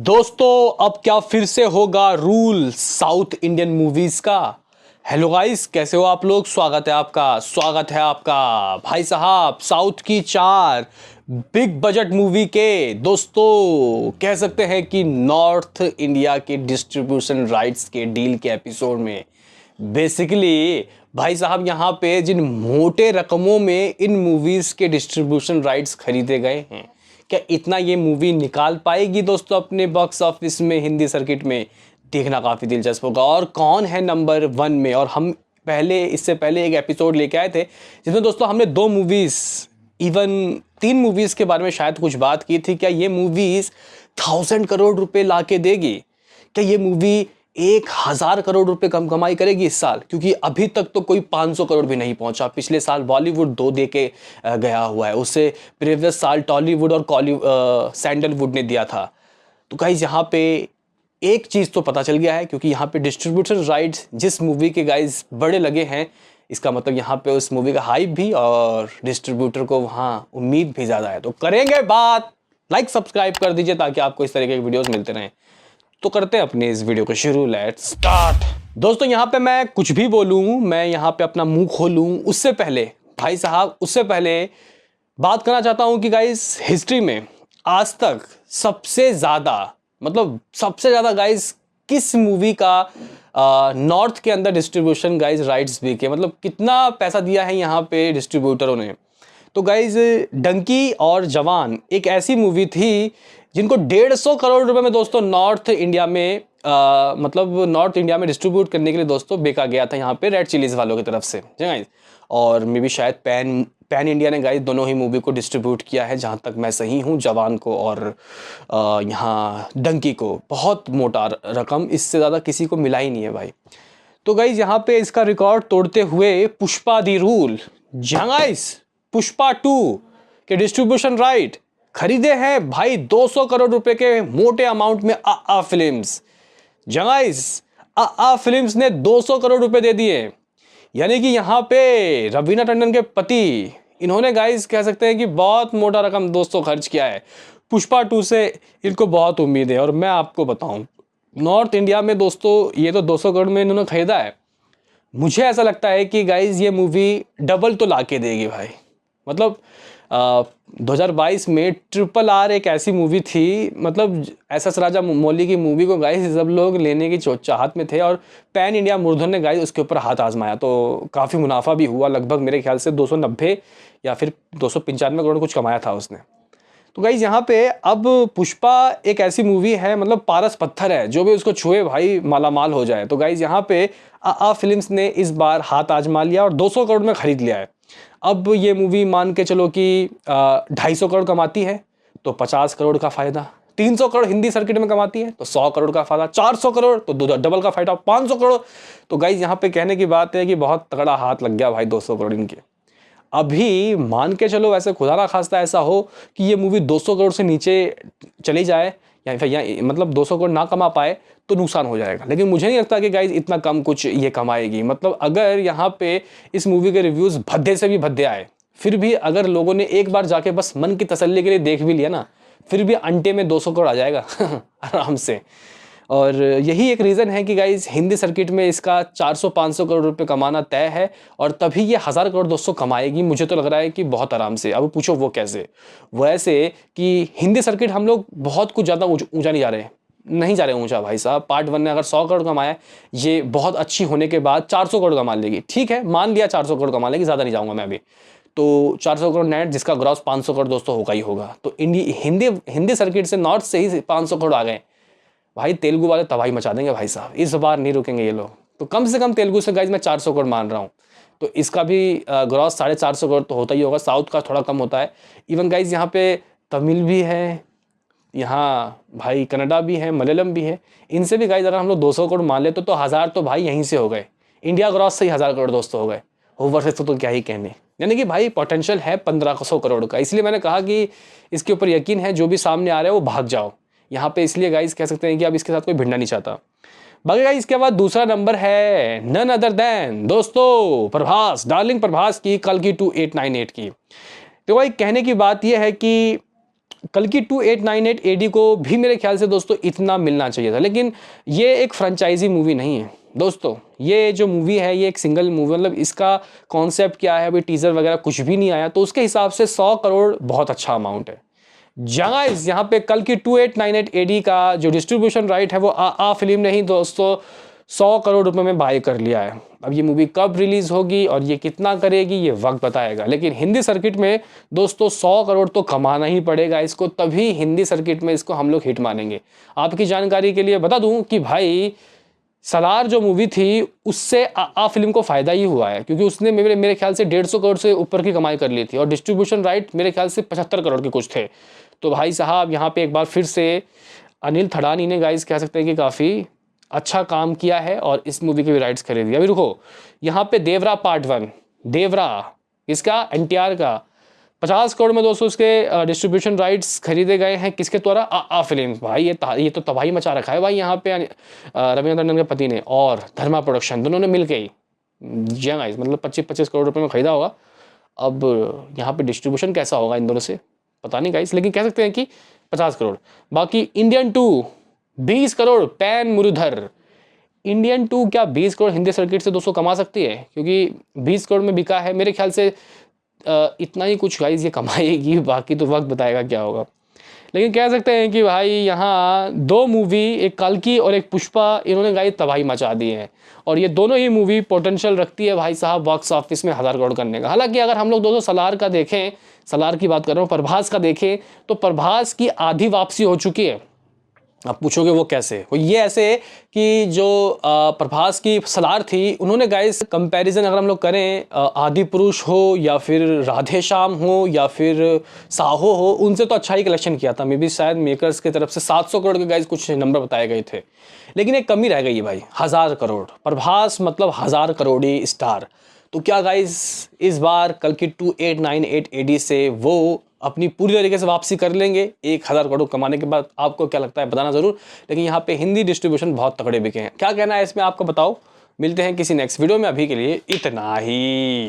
दोस्तों अब क्या फिर से होगा रूल साउथ इंडियन मूवीज का। हेलो गाइस, कैसे हो आप लोग। स्वागत है आपका भाई साहब साउथ की 4 बिग बजट मूवी के दोस्तों कह सकते हैं कि नॉर्थ इंडिया के डिस्ट्रीब्यूशन राइट्स के डील के एपिसोड में बेसिकली भाई साहब यहाँ पे जिन मोटे रकमों में इन मूवीज के डिस्ट्रीब्यूशन राइट्स खरीदे गए हैं, क्या इतना ये मूवी निकाल पाएगी दोस्तों अपने बॉक्स ऑफिस में, हिंदी सर्किट में। देखना काफ़ी दिलचस्प होगा। और कौन है नंबर 1 में। और हम इससे पहले एक एपिसोड लेके आए थे जिसमें दोस्तों हमने 2 मूवीज़, इवन 3 मूवीज़ के बारे में शायद कुछ बात की थी। क्या ये मूवीज़ 1000 करोड़ रुपए ला के देगी? क्या ये मूवी 1000 करोड़ रुपए कम कमाई करेगी इस साल? क्योंकि अभी तक तो कोई 500 करोड़ भी नहीं पहुंचा। पिछले साल बॉलीवुड 2 दे के गया हुआ है, उससे प्रीवियस साल टॉलीवुड और सैंडलवुड ने दिया था। तो गाइज यहाँ पे एक चीज़ तो पता चल गया है, क्योंकि यहाँ पे डिस्ट्रीब्यूटर राइट्स जिस मूवी के गाइज बड़े लगे हैं, इसका मतलब यहाँ पे उस मूवी का हाइप भी और डिस्ट्रीब्यूटर को वहाँ उम्मीद भी ज़्यादा है। तो करेंगे बात। लाइक सब्सक्राइब कर दीजिए ताकि आपको इस तरीके के वीडियोस मिलते रहें। तो करते हैं अपने इस वीडियो को शुरू। Let's start. दोस्तों यहाँ पे मैं कुछ भी बोलूँ, मैं यहाँ पे अपना मुंह खोलूँ, उससे पहले भाई साहब बात करना चाहता हूँ कि गाइस हिस्ट्री में आज तक सबसे ज़्यादा गाइस किस मूवी का नॉर्थ के अंदर डिस्ट्रीब्यूशन गाइस राइट्स बिके, मतलब कितना पैसा दिया है यहाँ पे डिस्ट्रीब्यूटरों ने। तो गाइज डंकी और जवान एक ऐसी मूवी थी जिनको 150 करोड़ रुपए में दोस्तों नॉर्थ इंडिया में डिस्ट्रीब्यूट करने के लिए दोस्तों बेचा गया था यहाँ पे रेड चिलीज वालों की तरफ से गाइज। और मे बी शायद पैन इंडिया ने गाइज दोनों ही मूवी को डिस्ट्रीब्यूट किया है, जहाँ तक मैं सही हूँ। जवान को और यहाँ डंकी को बहुत मोटा रकम, इससे ज़्यादा किसी को मिला ही नहीं है भाई। तो गाइज यहाँ पे इसका रिकॉर्ड तोड़ते हुए पुष्पा दी रूल, पुष्पा 2 के डिस्ट्रीब्यूशन राइट खरीदे हैं भाई 200 करोड़ रुपए के मोटे अमाउंट में फिल्म्स। फिल्म्स ने 200 करोड़ रुपए दे दिए। यानी कि यहाँ पे रवीना टंडन के पति, इन्होंने गाइस कह सकते हैं कि बहुत मोटा रकम दोस्तों खर्च किया है। पुष्पा 2 से इनको बहुत उम्मीद है। और मैं आपको बताऊं, नॉर्थ इंडिया में दोस्तों ये तो 200 करोड़ में इन्होंने खरीदा है। मुझे ऐसा लगता है कि गाइज ये मूवी डबल तो ला के देगी भाई। मतलब 2022 में RRR एक ऐसी मूवी थी, मतलब SS राजा मौली की मूवी को गाइस सब लोग लेने की चाहत में थे, और पैन इंडिया मूर्धन ने गाइस उसके ऊपर हाथ आजमाया तो काफ़ी मुनाफा भी हुआ। लगभग मेरे ख्याल से 290 या फिर 295 करोड़ कुछ कमाया था उसने। तो गाइज यहाँ पे अब पुष्पा एक ऐसी मूवी है, मतलब पारस पत्थर है, जो भी उसको छुए भाई माला माल हो जाए। तो गाइज यहाँ पे फिल्म्स ने इस बार हाथ आजमा लिया और 200 करोड़ में खरीद लिया है। अब ये मूवी मान के चलो कि 250 करोड़ कमाती है तो 50 करोड़ का फायदा, 300 करोड़ हिंदी सर्किट में कमाती है तो 100 करोड़ का फायदा, 400 करोड़ तो डबल का फायदा 500 करोड़। तो गाइज यहाँ पे कहने की बात है कि बहुत तगड़ा हाथ लग गया भाई 200 करोड़ इनके। अभी मान के चलो वैसे खुदा ना खास्ता ऐसा हो कि ये मूवी 200 करोड़ से नीचे चली जाए या फिर मतलब 200 करोड़ ना कमा पाए तो नुकसान हो जाएगा। लेकिन मुझे नहीं लगता कि गाइज इतना कम कुछ ये कमाएगी। मतलब अगर यहाँ पे इस मूवी के रिव्यूज़ भद्दे से भी भद्दे आए, फिर भी अगर लोगों ने एक बार जाके बस मन की तसल्ली के लिए देख भी लिया ना, फिर भी अंटे में 200 करोड़ आ जाएगा आराम से। और यही एक रीज़न है कि गाइज हिंदी सर्किट में इसका 400-500 करोड़ रुपए कमाना तय है, और तभी ये 1000 करोड़ दोस्तों कमाएगी। मुझे तो लग रहा है कि बहुत आराम से। अब पूछो वो कैसे? वो ऐसे कि हिंदी सर्किट हम लोग बहुत कुछ ज़्यादा ऊंचा नहीं जा रहे ऊंचा भाई साहब। पार्ट 1 ने अगर 100 करोड़ कमाया, ये बहुत अच्छी होने के बाद 400 करोड़ कमा लेगी। ठीक है, मान लिया 400 करोड़ कमा लेगी, ज़्यादा नहीं जाऊँगा मैं अभी। तो 400 करोड़ नेट, जिसका ग्रॉस 500 करोड़ दोस्तों होगा ही होगा। तो हिंदी सर्किट से नॉर्थ से ही 500 करोड़ आ गए भाई। तेलुगु वाले तबाही मचा देंगे भाई साहब, इस बार नहीं रुकेंगे ये लोग। तो कम से कम तेलुगु से गाइज मैं 400 करोड़ मान रहा हूँ, तो इसका भी ग्रॉस 450 करोड़ तो होता ही होगा। साउथ का थोड़ा कम होता है। इवन गाइज यहाँ पे तमिल भी है, यहाँ भाई कन्नडा भी है, मलयालम भी है। इनसे भी गाइज अगर हम लोग 200 करोड़ मान ले तो 1000 तो भाई यहीं से हो गए। इंडिया ग्रॉस से ही 1000 करोड़ दोस्तों हो गए। ओवर से तो क्या ही कहने। यानी कि भाई पोटेंशियल है 1500 करोड़ का। इसलिए मैंने कहा कि इसके ऊपर यकीन है, जो भी सामने आ रहा है वो भाग जाओ यहाँ पे। इसलिए गाइज कह सकते हैं कि अब इसके साथ कोई भिड़ना नहीं चाहता। बाकी गाइज इसके बाद दूसरा नंबर है नन अदर देन दोस्तों प्रभास, डार्लिंग प्रभास की कल्कि 2898 की। तो भाई कहने की बात यह है कि कल्कि 2898 AD को भी मेरे ख्याल से दोस्तों इतना मिलना चाहिए था, लेकिन ये एक फ्रेंचाइजी मूवी नहीं है दोस्तों। ये जो मूवी है ये एक सिंगल मूवी, मतलब इसका कॉन्सेप्ट क्या है, अभी टीजर वगैरह कुछ भी नहीं आया, तो उसके हिसाब से 100 करोड़ बहुत अच्छा अमाउंट है। गाइस यहाँ पे कल्कि 2898 AD का जो डिस्ट्रीब्यूशन राइट है वो आ फिल्म ने ही दोस्तों 100 करोड़ रुपए में बाय कर लिया है। अब ये मूवी कब रिलीज होगी और ये कितना करेगी ये वक्त बताएगा, लेकिन हिंदी सर्किट में दोस्तों 100 करोड़ तो कमाना ही पड़ेगा इसको, तभी हिंदी सर्किट में इसको हम लोग हिट मानेंगे। आपकी जानकारी के लिए बता दूं कि भाई सलार जो मूवी थी उससे आ फिल्म को फायदा ही हुआ है, क्योंकि उसने मेरे ख्याल से 150 करोड़ से ऊपर की कमाई कर ली थी और डिस्ट्रीब्यूशन राइट मेरे ख्याल से 75 करोड़ के कुछ थे। तो भाई साहब यहाँ पे एक बार फिर से अनिल थड़ानी ने गाइस कह सकते हैं कि काफ़ी अच्छा काम किया है और इस मूवी के भी राइट्स खरीद दिया। अभी रुको, यहाँ पे देवरा पार्ट 1, देवरा इसका NTR का 50 करोड़ में दोस्तों उसके डिस्ट्रीब्यूशन राइट्स खरीदे गए हैं। किसके द्वारा? आ फिल्म। भाई ये तो तबाही मचा रखा है भाई यहाँ पे रविना टंडन के पति ने और धर्मा प्रोडक्शन दोनों ने मिल के ही, जी गाइस, मतलब 25-25 करोड़ रुपए में खरीदा होगा। अब यहाँ पे डिस्ट्रीब्यूशन कैसा होगा इन दोनों से पता नहीं गाइस, लेकिन कह सकते हैं कि 50 करोड़। बाकी इंडियन 2 20 करोड़ पैन मुरलीधर। इंडियन 2 क्या 20 करोड़ हिंदी सर्किट से दोस्तों कमा सकती है? क्योंकि 20 करोड़ में बिका है, मेरे ख्याल से इतना ही कुछ गाइस ये कमाएगी, बाकी तो वक्त बताएगा क्या होगा। लेकिन कह सकते हैं कि भाई यहाँ 2 मूवी, एक कल्कि और एक पुष्पा, इन्होंने गाइस तबाही मचा दी है और ये दोनों ही मूवी पोटेंशियल रखती है भाई साहब बॉक्स ऑफिस में 1000 करोड़ करने का। हालांकि अगर हम लोग दोस्तों सलार का देखें, सलार की बात कर रहा हूँ, प्रभास का देखें तो प्रभास की आधी वापसी हो चुकी है। आप पूछोगे वो कैसे? वो ये ऐसे कि जो प्रभास की सलार थी, उन्होंने गाइस कंपैरिजन अगर हम लोग करें आदि पुरुष हो या फिर राधे श्याम हो या फिर साहो हो, उनसे तो अच्छा ही कलेक्शन किया था। मे बी शायद मेकर्स की तरफ से 700 करोड़ के गाइस कुछ नंबर बताए गए थे, लेकिन एक कमी रह गई है भाई, 1000 करोड़। प्रभास मतलब 1000 करोड़ी स्टार। तो क्या गाइस इस बार कल्कि 2898 AD से वो अपनी पूरी तरीके से वापसी कर लेंगे 1000 करोड़ कमाने के बाद? आपको क्या लगता है बताना जरूर। लेकिन यहाँ पे हिंदी डिस्ट्रीब्यूशन बहुत तगड़े बिके हैं। क्या कहना है इसमें आपको बताओ। मिलते हैं किसी नेक्स्ट वीडियो में, अभी के लिए इतना ही।